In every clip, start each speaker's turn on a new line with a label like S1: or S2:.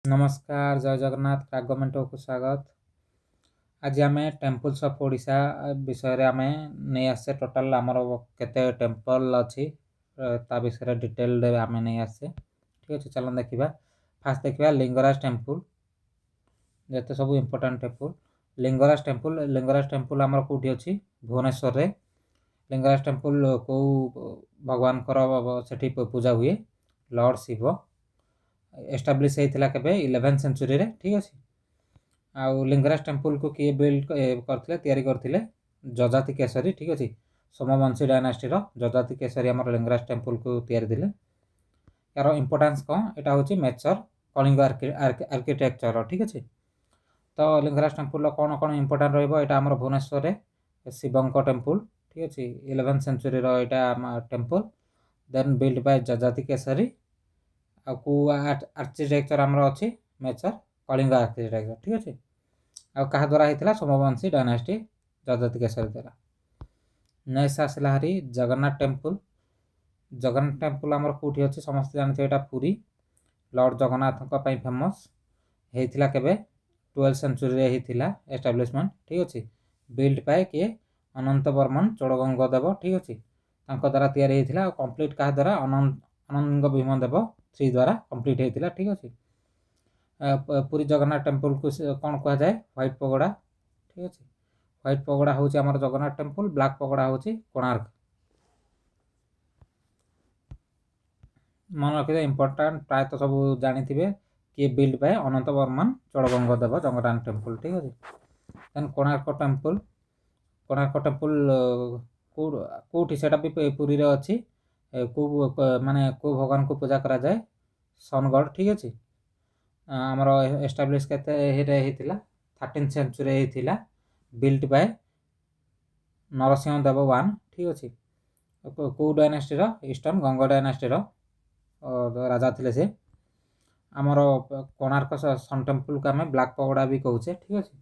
S1: नमस्कार जय जगन्नाथ फ्रागमेंटो को स्वागत। आज आम टेम्पल्स ऑफ ओडिशा विषय आम नहीं आसे टोटाल आमर केते टेम्पल अच्छी ता विषय डिटेल आम नहीं आसे। ठीक अच्छे चलो देखा फास्ट देखा लिंगराज टेम्पल जिते सब इम्पोर्टाट टेम्पल लिंगराज टेम्पल आमर कौटी अच्छी भुवनेश्वर रे। लिंगराज टेम्पल को भगवान से पूजा हुए लॉर्ड शिव एस्टाब्लीश होता केबे 11th सेंचुरी रे। ठीक अच्छे आउ लिंगराज टेम्पल को किए बिल्ड करते जजाति केसरी। ठीक अच्छे सोमवंशी डायनास्टी जजाति केसरी आम लिंगराज टेम्पल को या यार इंपोर्टान्स कौन यहाँ हूँ मेचर कलिंग आर्किटेक्चर। ठीक अच्छे तो लिंगराज टेम्पल कौन कौन इंपोर्टाट रहा भुवनेश्वर में शिवंक टेम्पल। ठीक अच्छे 11th century temple then build by Yayati Keshari architecture आमर अच्छी मेचर कलिंग आर्किटेक्चर। ठीक अच्छे आ क्या द्वारा होता सोमवंशी डायनास्टी जजाति केसरी द्वारा। नेक्स्ट आसला हरी जगन्नाथ टेम्पल आमर कौटी अच्छी समस्त जानते यहाँ पुरी लॉर्ड जगन्नाथ फेमस होता केबे 12th सेंचुरी होता एस्टाब्लीशमेंट। ठीक अच्छे बिल्ड पाए किए अनंत बर्मन चोड़गंग देव। ठीक अच्छे द्वारा या कंप्लीट क्या द्वारा अनंग भीमदेव 3 द्वारा कंप्लीट होता। ठीक अच्छे पुरी जगन्नाथ टेम्पल को कौन कह जाए व्हाइट पगोड़ा। ठीक अच्छे व्हाइट पगोड़ा हूँ आम जगन्नाथ टेम्पल ब्लैक पगोड़ा हूँ कोणार्क। मन रखिए इंपोर्टाट प्रायतः सब जानी किए build by Anant Barman Chodaganga Deva Jagannath temple. ठीक अच्छे देन कोणार्क टेम्पल कौटी से भी पुरी रे अच्छी माने को भगवान को पूजा करा जाए सनगढ़। ठीक अच्छे आमर एस्टाब्लीश के 13th सेंचुरी होता बिल्ड बाय नरसिंह देव 1। ठीक अच्छे कौ डायनास्टी ईस्टर्न गंगा डायनास्टी राजा थे से आमर कोणार्क सन टेम्पल को आम ब्लैक पगोड़ा भी कहूचे। ठीक अच्छे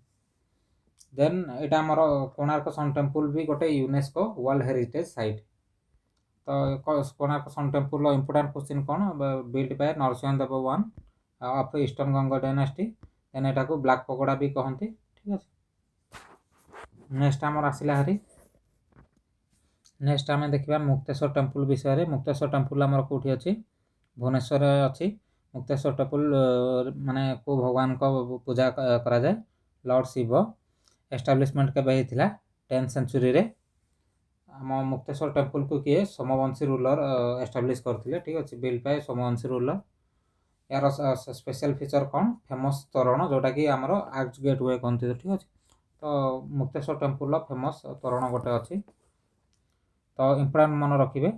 S1: देन यहाँ आमर कोणार्क सन टेम्पल भी गोटे यूनेस्को वर्ल्ड हेरिटेज साइट। तो Konark sun temple important question कौन build by Narasimha Deva 1 of eastern Ganga dynasty then यहाँ को ब्लैक पगोड़ा भी कहते। ठीक अच्छे नेक्स्ट आमर आसला हरी नेक्स्ट आम देखा मुक्तेश्वर टेम्पल विषय। मुक्तेश्वर टेम्पल आमर कौटी अच्छी भुवनेश्वर अच्छी मुक्तेश्वर टेम्पल माने को भगवान को पूजा करा जाए लॉर्ड शिव एस्टाब्लीशमेंट के होता 10th सेंचुरी रे आम मुक्तेश्वर टेम्पल को किए सोमवंशी रूलर एस्टाब्लीश करते। ठीक अच्छे बिल्ड बाय सोमवंशी रूलर यार स्पेशल फीचर कौन फेमस तोरण जोटा कि आमर आर्च गेट वे कहते। ठीक अच्छे तो मुक्तेश्वर टेम्पल फेमस तोरण गोटे अच्छी तो इंपोर्टाट मन रखिए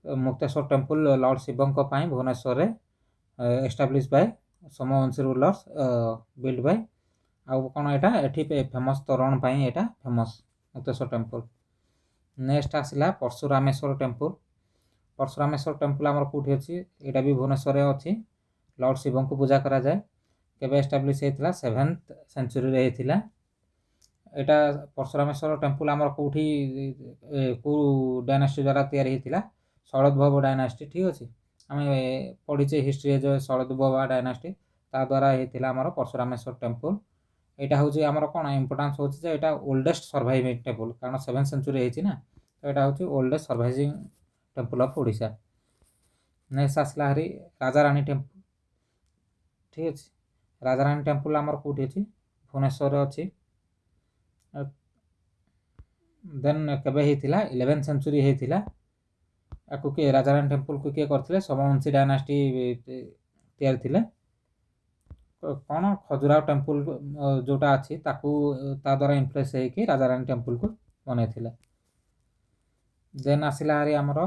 S1: मुक्तेश्वर टेम्पल लॉर्ड शिवंक Bhubaneswar establish by Somavamshi rulers build by आउ कौन यहाँ ये फेमस तोरण यहाँ फेमस मुक्तेश्वर टेम्पल। नेक्स्ट आसला परशुरामेश्वर टेम्पल आमर कौटी अच्छी यहाँ भी भुवनेश्वर अच्छी लॉर्ड शिव को पूजा करा जाए केबे एस्टाब्लीश होता 7th सेंचुरी होता। यहाँ परशुरामेश्वर टेम्पल आमर कौटी को डायनास्टी द्वारा या होता शरदभव डायनास्टी। ठीक अच्छे आम पढ़ीचे हिस्ट्री जो शरदभव डायनास्टी द्वारा होता आमर परशुरामेश्वर टेम्पल। यहाँ हूँ आमर कौन इंपोर्टान्स हूँ यहाँ ओल्डेस्ट सर्वाइविंग टेम्पल कारण 7th सेंचुरी होती ना तो यहाँ हूँ oldest surviving temple of Odisha. Next आसला हरी राजा रानी टेम्पल। ठीक अच्छे राजा रानी टेम्पल आमर कौटी अच्छी भुवनेश्वर अच्छी देन केबे होता 11th सेंचुरी होता आपको किए राजा रानी टेम्पल को किए करते सोमवंशी डायनास्टी या कौन खजुराहो टेम्पल जोटा अच्छी द्वारा इन्फ्लुएंस होकर राजा रानी टेम्पल को बनई। देन आसला हरी आमर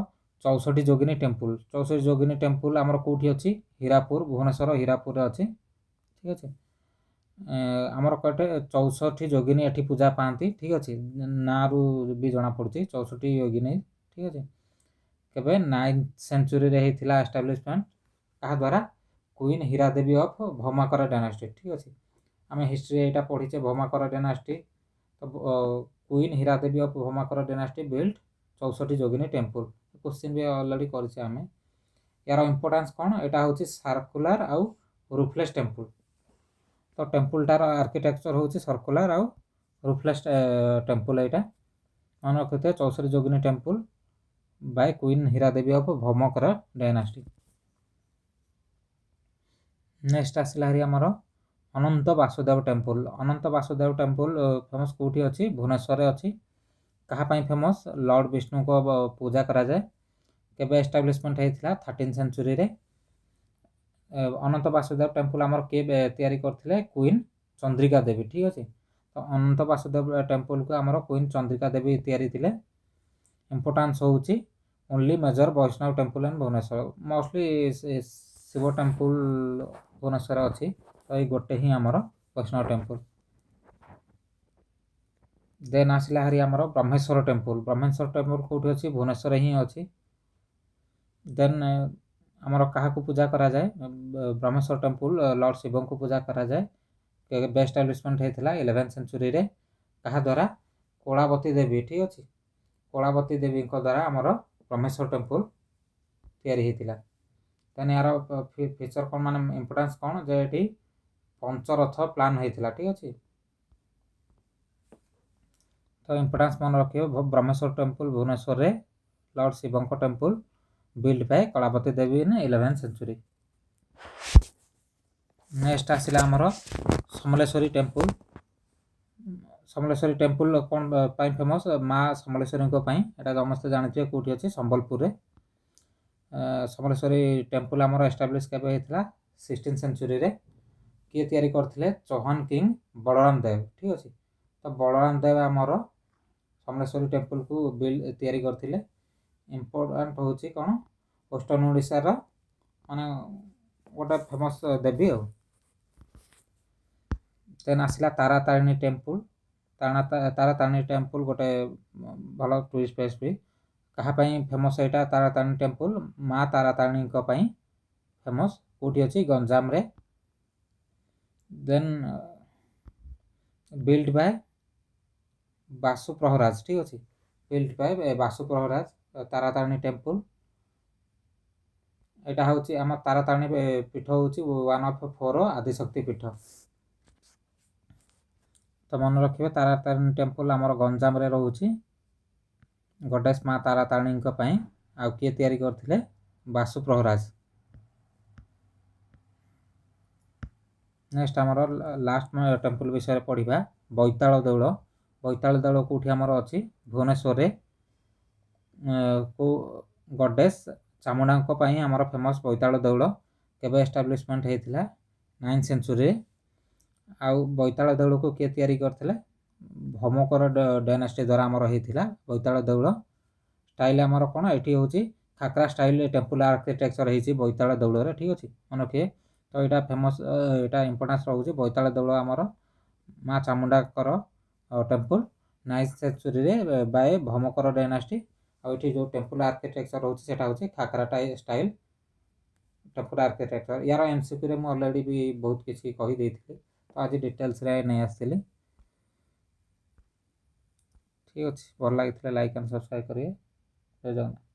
S1: 64 जोगिनी टेम्पल आमर कौटी अच्छी हीरापुर भुवनेश्वर हीरापुर अच्छी। ठीक अच्छे आमर कटे 64 जोगिनी एठी पूजा पाती। ठीक अच्छे ना रू भी जना पड़ी 64 योगिनी। ठीक अच्छे केबे 9th सेंचुरी होता एस्टाब्लीशमेंट क्या द्वारा queen Hiradevi of Bhaumakara dynasty. ठीक अच्छे आम हिस्ट्री यहाँ पढ़ीचे भौमाकर डायनास्टी तो queen Hiradevi of Bhaumakara dynasty build 64 Yogini temple question भी अलरेडी करें आम यार इंपोर्टान्स कौन यहाँ हूँ सर्कुलर आउ रूफलेस टेम्पल। तो टेम्पलटार आर्किटेक्चर हूँ सर्कुलर आउ रूफलेस टेम्पल। यहाँ मन रखिए 64 Yogini temple by queen Hiradevi of Bhaumakara dynasty. Next आसला हरी आमर Ananta Vasudev temple. Ananta Vasudev temple famous कौटी अच्छी भुवनेश्वर अच्छी। कहाँ फेमस लॉर्ड विष्णु को पूजा करा जाए। केबे एस्टाब्लिशमेंट होता 13 सेंचुरी रे। अनंत वासुदेव टेम्पल आमर के तैयारी करथिले क्वीन चंद्रिका देवी। ठीक अच्छे। तो अनंत वासुदेव टेम्पल को आमर क्वीन चंद्रिका देवी तैयारी थिले। इंपोर्टेंस होउची only major Vaishnava temple in Bhubaneswar. Mostly Shiva temple Bhubaneswar अच्छी। तो ये गोटे ही आमर वैष्णव टेम्पल। देन आसला हरी आमर ब्रह्मेश्वर टेम्पल। ब्रह्मेश्वर टेम्पल कौटी अच्छी भुवनेश्वर ही अच्छी। देन आमर क्या पूजा करा जाए ब्रह्मेश्वर टेम्पल लॉर्ड शिव को पूजा करा जाए। एस्टाब्लिशमेंट होता 11 सेंचुरी रे। क्या द्वारा कलावती देवी। ठीक अच्छे। कलावती देवी द्वारा आमर ब्रह्मेश्वर टेम्पल तैयारी होता। देन यार फीचर कौन मान इंपोर्टेंस कौन जे ये पंचरथ प्लान होता। ठीक अच्छे। तो इंपोर्टेंस मन रखिए ब्रह्मेश्वर टेम्पल भुवनेश्वर रे lord Shiva temple build by Kalavati Devi in 11 century. Next आसला आमर समलेश्वरी टेम्पल। समलेश्वरी टेम्पल कौन पाई फेमस माँ समलेश्वरी यहाँ समस्त जानते कौटी अच्छे संबलपुर रे। समलेश्वरी टेम्पल आमर एस्टाब्लिश केबे होता 16 सेंचुरी रे। किए तैयारी करथिले चौहान किंग बलराम देव। ठीक अच्छे। तो बलराम देव आमर समलेश्वरी टेम्पल को बिल्ड तैयारी करथिले। इंपोर्टेंट होची कौन वेस्टर्न ओडिशा माने गोटे फेमस देवी आ। देन आसला तारा तारिणी टेम्पल। तारा तारिणी टेम्पल गोटे भल टूरिस्ट प्लेस भी। कहाँ फेमस यहाँ तारा तारिणी टेम्पल माँ तारा तारिणी फेमस कौटी अच्छी गंजाम रे। Then build by Basu Praharaj. ठीक अच्छे। Build by Basu Praharaj Tara Tarini temple. यहाँ हूँ आम तारा तारिणी पीठ हूँ 1 ऑफ 4 आदिशक्ति पीठ। तो मन रखिए तारा तारिणी टेम्पल आमर गंजाम रे रोचे गडेस माँ तारा तारिणी आउ किए तैयारी करथिले बासु प्रहराज। नेक्स्ट आमर लास्ट टेम्पल विषय पढ़ा बैताल देउल। बैताल देउल कौटी आमर अच्छी भुवनेश्वर रे। को गडेस चामुंडा आमर फेमस बैताल देउल केबे एस्टाब्लिशमेंट होता 9 सेंचुरी। आउ बैताल देउल को किए तैयारी करथिले भौमकर डायनास्टी द्वारा आमर होता बैताल देउल। स्टाइल आमर कौन ये हूँ खाकरा स्टाइल टेम्पल आर्किटेक्चर होती बैताल देउल रे। ठीक अच्छे। मन रखिए। तो यहाँ फेमस यहाँ इंपोर्टेंस रोचे बैताल देउल आमर माँ चामुंडा टेम्पल 9 सेंचुरी रे बाय भौमकर डायनास्टी। और ये जो टेम्पल आर्किटेक्चर रोचे हूँ खाकरा स्टाइल टेम्पल आर्किटेक्चर। यार एमसीक्यू रे ऑलरेडी भी बहुत किसी कही तो आज डिटेल्स रे नहीं आसली। ठीक अच्छे। भल लगी लाइक एंड सब्सक्राइब करिए। जय जगन्नाथ।